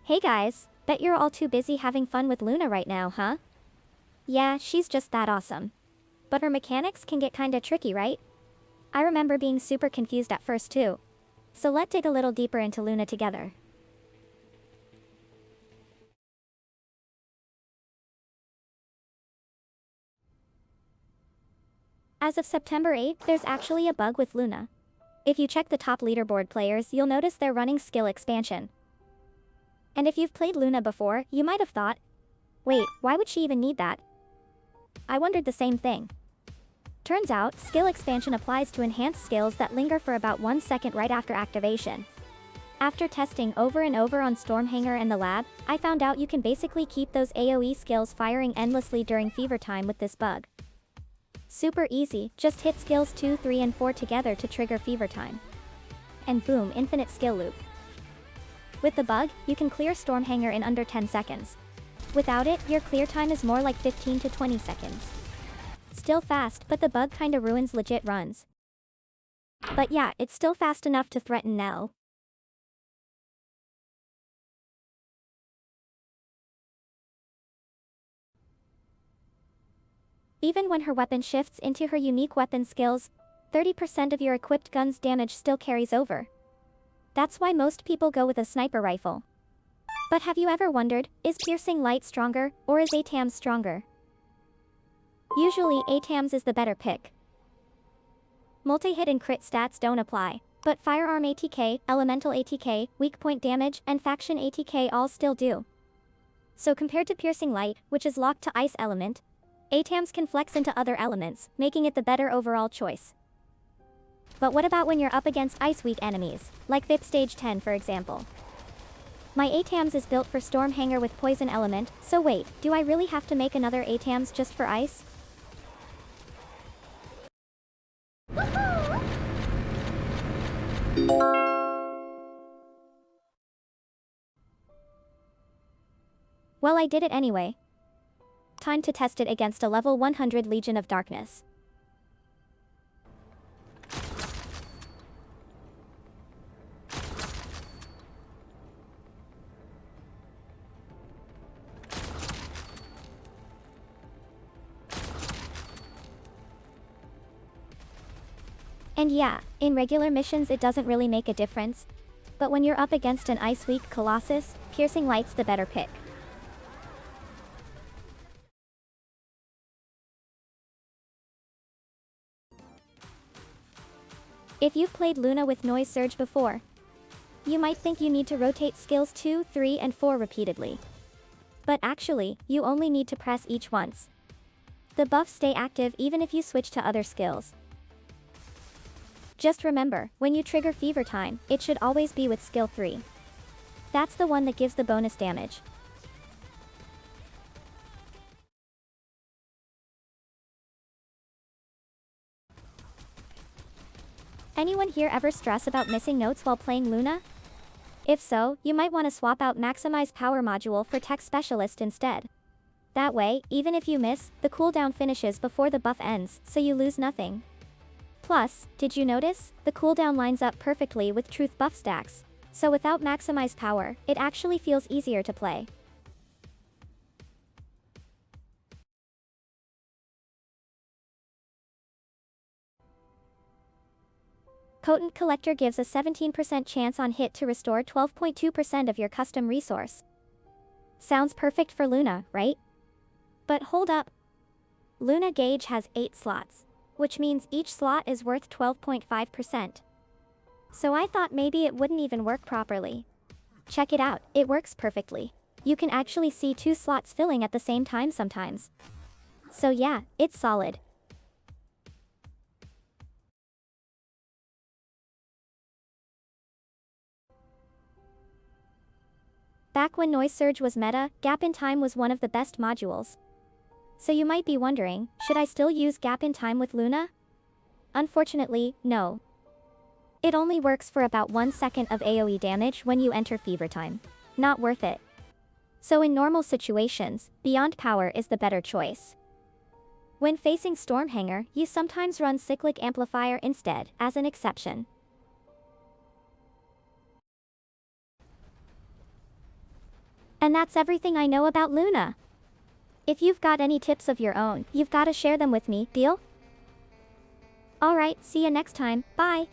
Hey guys, bet you're all too busy having fun with Luna right now, huh? Yeah, she's just that awesome. But her mechanics can get kinda tricky, right? I remember being super confused at first too. So let's dig a little deeper into Luna together. As of September 8th, there's actually a bug with Luna. If you check the top leaderboard players, you'll notice they're running skill expansion. And if you've played Luna before, you might have thought, wait, why would she even need that? I wondered the same thing. Turns out, skill expansion applies to enhanced skills that linger for about 1 second right after activation. After testing over and over on Stormhanger and the lab, I found out you can basically keep those AoE skills firing endlessly during fever time with this bug. Super easy, just hit skills 2, 3 and 4 together to trigger fever time. And boom, infinite skill loop. With the bug, you can clear Stormhanger in under 10 seconds. Without it, your clear time is more like 15 to 20 seconds. Still fast, but the bug kinda ruins legit runs. But yeah, it's still fast enough to threaten Nell. Even when her weapon shifts into her unique weapon skills, 30% of your equipped gun's damage still carries over. That's why most people go with a sniper rifle. But have you ever wondered, is piercing light stronger, or is ATAMS stronger? Usually ATAMS is the better pick. Multi-hit and crit stats don't apply, but firearm ATK, elemental ATK, weak point damage, and faction ATK all still do. So compared to piercing light, which is locked to ice element, ATAMS can flex into other elements, making it the better overall choice. But what about when you're up against ice-weak enemies, like VIP Stage 10 for example? My ATAMS is built for Stormhanger with poison element, so wait, do I really have to make another ATAMS just for ice? Well, I did it anyway. Time to test it against a level 100 Legion of Darkness. And yeah, in regular missions it doesn't really make a difference, but when you're up against an ice-weak Colossus, piercing light's the better pick. If you've played Luna with Noise Surge before, you might think you need to rotate skills 2, 3 and 4 repeatedly. But actually, you only need to press each once. The buffs stay active even if you switch to other skills. Just remember, when you trigger fever time, it should always be with skill 3. That's the one that gives the bonus damage. Anyone here ever stress about missing notes while playing Luna? If so, you might want to swap out Maximize Power module for Tech Specialist instead. That way, even if you miss, the cooldown finishes before the buff ends, so you lose nothing. Plus, did you notice? The cooldown lines up perfectly with Truth buff stacks. So without Maximize Power, it actually feels easier to play. Potent Collector gives a 17% chance on hit to restore 12.2% of your custom resource. Sounds perfect for Luna, right? But hold up. Luna Gauge has 8 slots, which means each slot is worth 12.5%. So I thought maybe it wouldn't even work properly. Check it out, it works perfectly. You can actually see 2 slots filling at the same time sometimes. So yeah, it's solid. Back when Noise Surge was meta, Gap in Time was one of the best modules. So you might be wondering, should I still use Gap in Time with Luna? Unfortunately, no. It only works for about 1 second of AoE damage when you enter fever time. Not worth it. So in normal situations, Beyond Power is the better choice. When facing Stormhanger, you sometimes run Cyclic Amplifier instead, as an exception. And that's everything I know about Luna. If you've got any tips of your own, you've got to share them with me, deal? Alright, see you next time, bye.